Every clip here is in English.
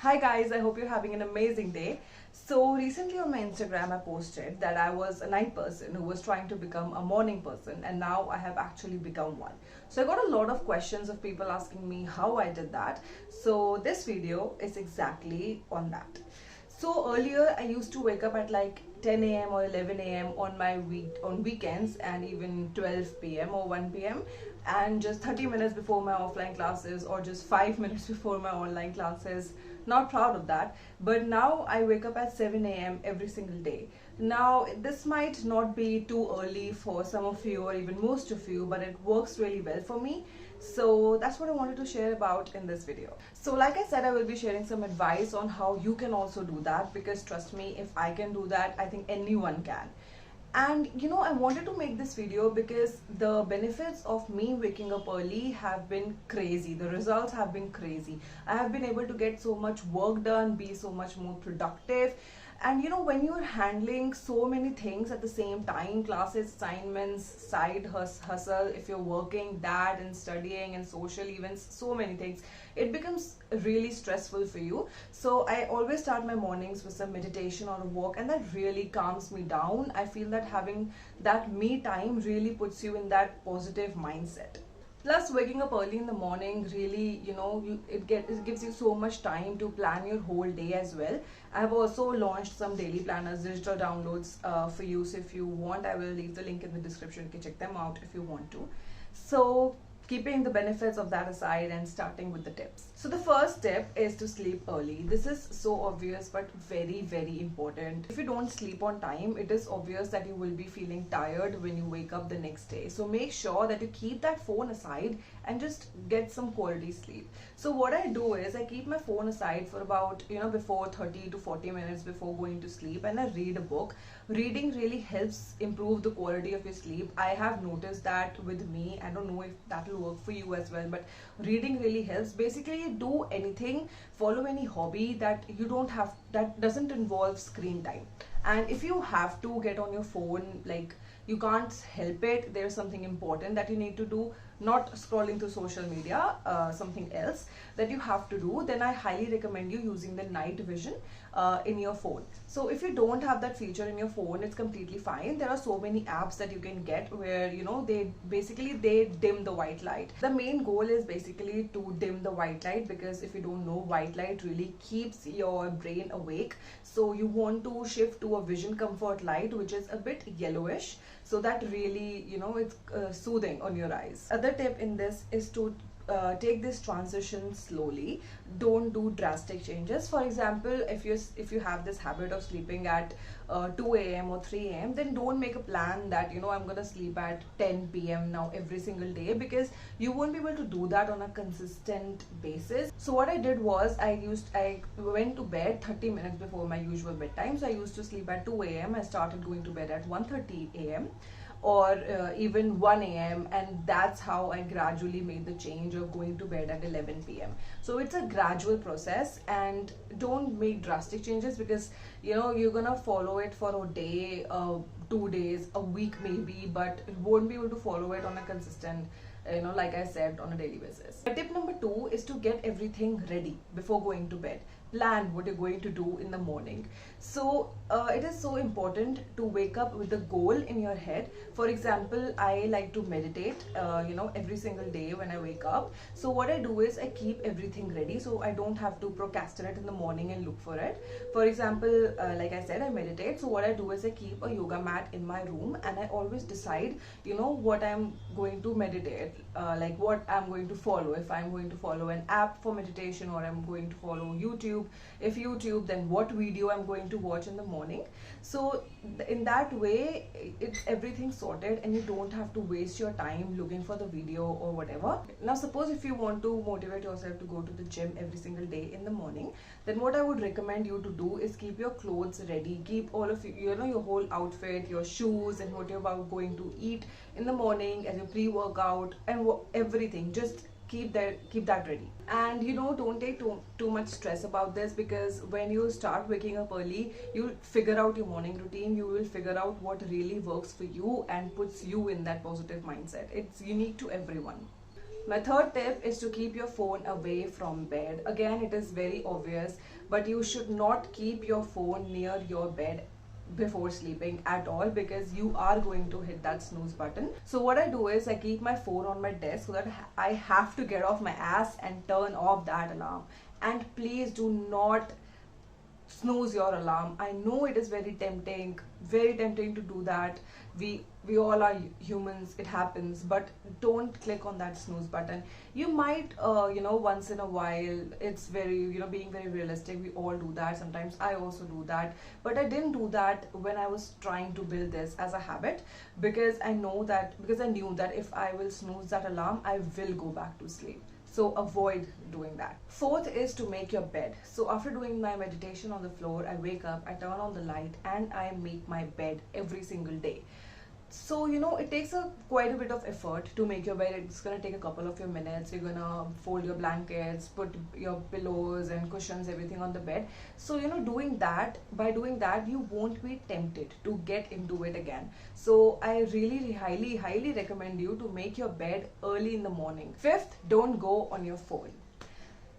Hi guys, I hope you're having an amazing day. So recently on my Instagram I posted that I was a night person who was trying to become a morning person, and now I have actually become one. So I got a lot of questions of people asking me how I did that. So this video is exactly on that. So earlier I used to wake up at like 10 a.m. or 11 a.m. on weekends, and even 12 p.m. or 1 p.m. and just 30 minutes before my offline classes, or just 5 minutes before my online classes. Not proud of that, but now I wake up at 7 a.m. every single day. Now this might not be too early for some of you or even most of you, but it works really well for me. So that's what I wanted to share about in this video. So like I said, I will be sharing some advice on how you can also do that, because trust me, if I can do that, I think anyone can. And I wanted to make this video because the benefits of me waking up early have been crazy. The results have been crazy. I have been able to get so much work done, be so much more productive. And when you're handling so many things at the same time, classes, assignments, side hustle, if you're working, that, and studying and social events, so many things, it becomes really stressful for you. So I always start my mornings with some meditation or a walk, and that really calms me down. I feel that having that me time really puts you in that positive mindset. Plus, waking up early in the morning really, it gives you so much time to plan your whole day as well. I have also launched some daily planners, digital downloads for you. So if you want, I will leave the link in the description. You can check them out if you want to. So keeping the benefits of that aside and starting with the tips. So the first tip is to sleep early. This is so obvious but very, very important. If you don't sleep on time, it is obvious that you will be feeling tired when you wake up the next day. So make sure that you keep that phone aside and just get some quality sleep. So what I do is I keep my phone aside for about before 30 to 40 minutes before going to sleep, and I read a book. Reading really helps improve the quality of your sleep. I have noticed that with me. I don't know if that will work for you as well, but reading really helps. Basically, do anything, follow any hobby that that doesn't involve screen time. And if you have to get on your phone, like, you can't help it, there's something important that you need to do, not scrolling through social media, something else that you have to do, then I highly recommend you using the night vision in your phone. So if you don't have that feature in your phone, it's completely fine. There are so many apps that you can get where they dim the white light. The main goal is basically to dim the white light, because if you don't know, white light really keeps your brain awake. So you want to shift to a vision comfort light, which is a bit yellowish, so that really it's soothing on your eyes. Other tip in this is to take this transition slowly. Don't do drastic changes. For example, if you have this habit of sleeping at 2 a.m. or 3 a.m., then don't make a plan that I'm gonna sleep at 10 p.m. now every single day, because you won't be able to do that on a consistent basis. So what I did was I went to bed 30 minutes before my usual bedtime. So I used to sleep at 2 a.m. I started going to bed at 1:30 a.m. or even 1 a.m. and that's how I gradually made the change of going to bed at 11 p.m. So it's a gradual process, and don't make drastic changes, because you're gonna follow it for a day, 2 days, a week maybe, but won't be able to follow it on a consistent, like I said, on a daily basis. Tip number 2 is to get everything ready before going to bed. Plan what you're going to do in the morning. So it is so important to wake up with a goal in your head. For example, I like to meditate every single day when I wake up. So what I do is I keep everything ready, so I don't have to procrastinate in the morning and look for it. For example, like I said, I meditate. So what I do is I keep a yoga mat in my room, and I always decide what I'm going to meditate, like what I'm going to follow. If I'm going to follow an app for meditation, or I'm going to follow YouTube. If YouTube, then what video I'm going to watch in the morning. So in that way, it's everything sorted, and you don't have to waste your time looking for the video or whatever. Now suppose if you want to motivate yourself to go to the gym every single day in the morning, then what I would recommend you to do is keep your clothes ready. Keep all of your whole outfit, your shoes, and what you're about going to eat in the morning as your pre-workout and everything. Just keep that ready. And don't take too much stress about this, because when you start waking up early, you'll figure out your morning routine. You will figure out what really works for you and puts you in that positive mindset. It's unique to everyone. My third tip is to keep your phone away from bed. Again, it is very obvious, but you should not keep your phone near your bed before sleeping at all, because you are going to hit that snooze button. So what I do is I keep my phone on my desk so that I have to get off my ass and turn off that alarm. And please do not snooze your alarm. I know it is very tempting to do that. We all are humans, it happens, but don't click on that snooze button. You might once in a while, it's very, being very realistic, we all do that. Sometimes I also do that, but I didn't do that when I was trying to build this as a habit, because I knew that if I will snooze that alarm, I will go back to sleep. So avoid doing that. Fourth is to make your bed. So after doing my meditation on the floor, I wake up, I turn on the light, and I make my bed every single day. So it takes quite a bit of effort to make your bed. It's gonna take a couple of your minutes. You're gonna fold your blankets, put your pillows and cushions, everything on the bed. So by doing that, you won't be tempted to get into it again. So I really highly recommend you to make your bed early in the morning. Fifth, don't go on your phone.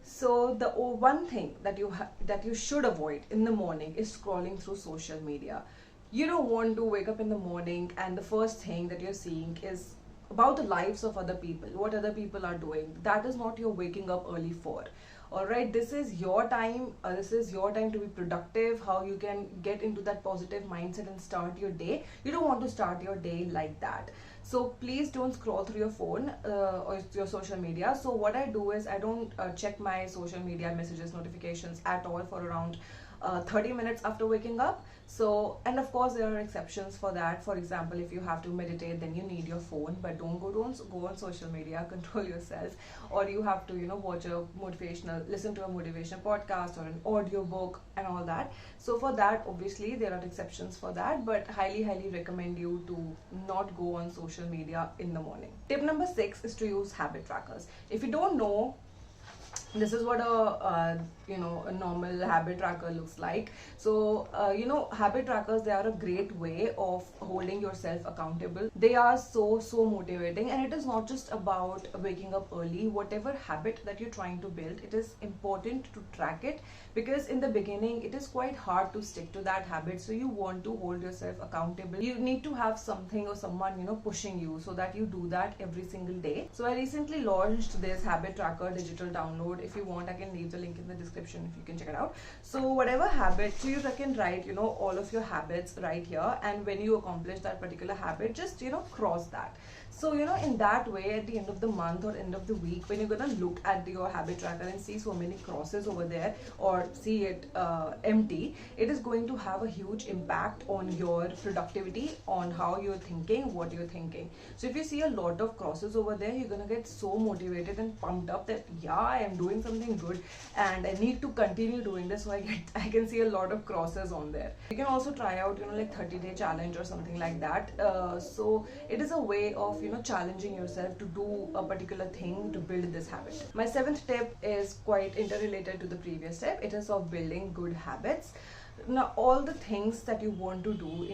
So the one thing that you should avoid in the morning is scrolling through social media. You don't want to wake up in the morning and the first thing that you're seeing is about the lives of other people, what other people are doing. That is not your waking up early for. Alright, this is your time. This is your time to be productive, how you can get into that positive mindset and start your day. You don't want to start your day like that. So please don't scroll through your phone or your social media. So what I do is I don't check my social media messages, notifications at all for around 30 minutes after waking up. So, and of course there are exceptions for that. For example, if you have to meditate, then you need your phone, but don't go on social media. Control yourself. Or you have to listen to a motivational podcast or an audio book and all that. So for that, obviously there are exceptions for that, but highly recommend you to not go on social media in the morning. Tip number 6 is to use habit trackers. If you don't know, this is what a normal habit tracker looks like. So habit trackers, they are a great way of holding yourself accountable. They are so motivating, and it is not just about waking up early. Whatever habit that you're trying to build, it is important to track it, because in the beginning it is quite hard to stick to that habit. So you want to hold yourself accountable. You need to have something or someone pushing you, so that you do that every single day. So I recently launched this habit tracker digital download. If you want, I can leave the link in the description if you can check it out. So whatever habit, so you can write all of your habits right here, and when you accomplish that particular habit, just cross that. So in that way, at the end of the month or end of the week, when you're gonna look at your habit tracker and see so many crosses over there, or see it empty, it is going to have a huge impact on your productivity, on how you're thinking, what you're thinking. So if you see a lot of crosses over there, you're gonna get so motivated and pumped up that I am doing something good and I need to continue doing this. So I can see a lot of crosses on there. You can also try out like 30-day challenge or something like that. So it is a way of challenging yourself to do a particular thing to build this habit. My 7th tip is quite interrelated to the previous tip. It is of building good habits. Now all the things that you want to do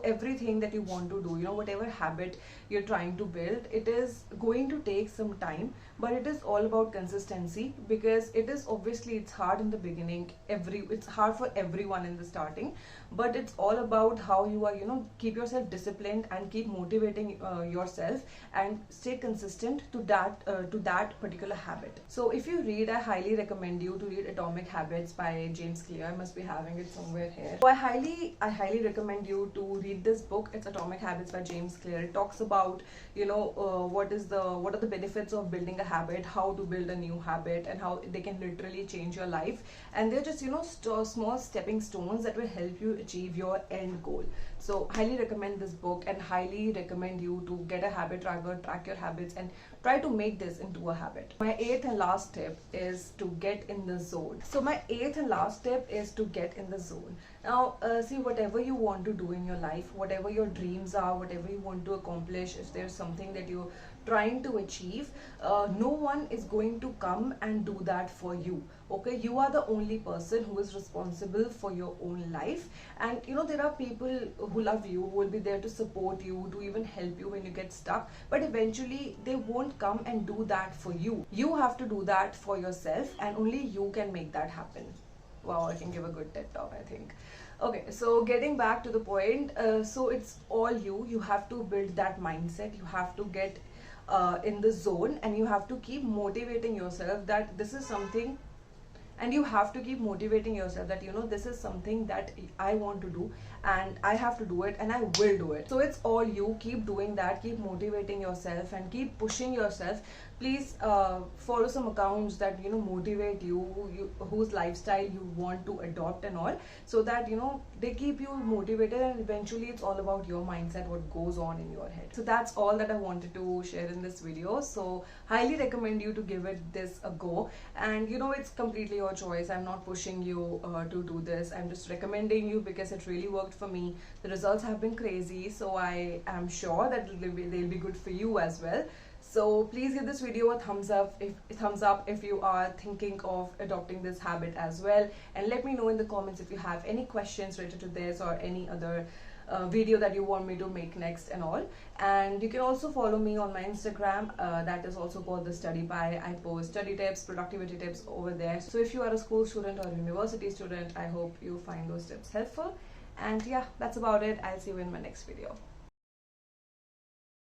everything that you want to do, whatever habit you're trying to build, it is going to take some time, but it is all about consistency, because it's hard in the beginning. It's hard for everyone in the starting, but it's all about how you are keep yourself disciplined and keep motivating yourself and stay consistent to that particular habit. So if you read, I highly recommend you to read Atomic Habits by James Clear. I must be having it somewhere here. So I highly recommend you to read this book. It's Atomic Habits by James Clear. It talks about what are the benefits of building a habit, how to build a new habit, and how they can literally change your life. And they're just small stepping stones that will help you achieve your end goal. So highly recommend this book, and highly recommend you to get a habit tracker, track your habits, and try to make this into a habit. My 8th and last tip is to get in the zone. So my 8th and last tip is to get in the zone. Now see, whatever you want to do in your life, whatever your dreams are, whatever you want to accomplish, if there's something that you're trying to achieve, no one is going to come and do that for you. Okay, you are the only person who is responsible for your own life. And there are people who love you, who will be there to support you, to even help you when you get stuck, but eventually they won't come and do that for you. You have to do that for yourself, and only you can make that happen. Wow, I can give a good TED talk, I think. Okay, so getting back to the point, so it's all you. You have to build that mindset. You have to get in the zone, and you have to keep motivating yourself that this is something, and you have to keep motivating yourself that this is something that I want to do, and I have to do it, and I will do it. So it's all you. Keep doing that, keep motivating yourself, and keep pushing yourself. Please follow some accounts that motivate you, whose lifestyle you want to adopt and all, so that they keep you motivated, and eventually it's all about your mindset, what goes on in your head. So that's all that I wanted to share in this video. So highly recommend you to give it this a go, and it's completely your choice. I'm not pushing you to do this. I'm just recommending you because it really worked for me. The results have been crazy, so I am sure that they'll be good for you as well. So please give this video a thumbs up if you are thinking of adopting this habit as well, and let me know in the comments if you have any questions related to this or any other video that you want me to make next and all. And you can also follow me on my Instagram, that is also called thestudypie. I post study tips, productivity tips over there. So if you are a school student or university student, I hope you find those tips helpful. And yeah, that's about it. I'll see you in my next video.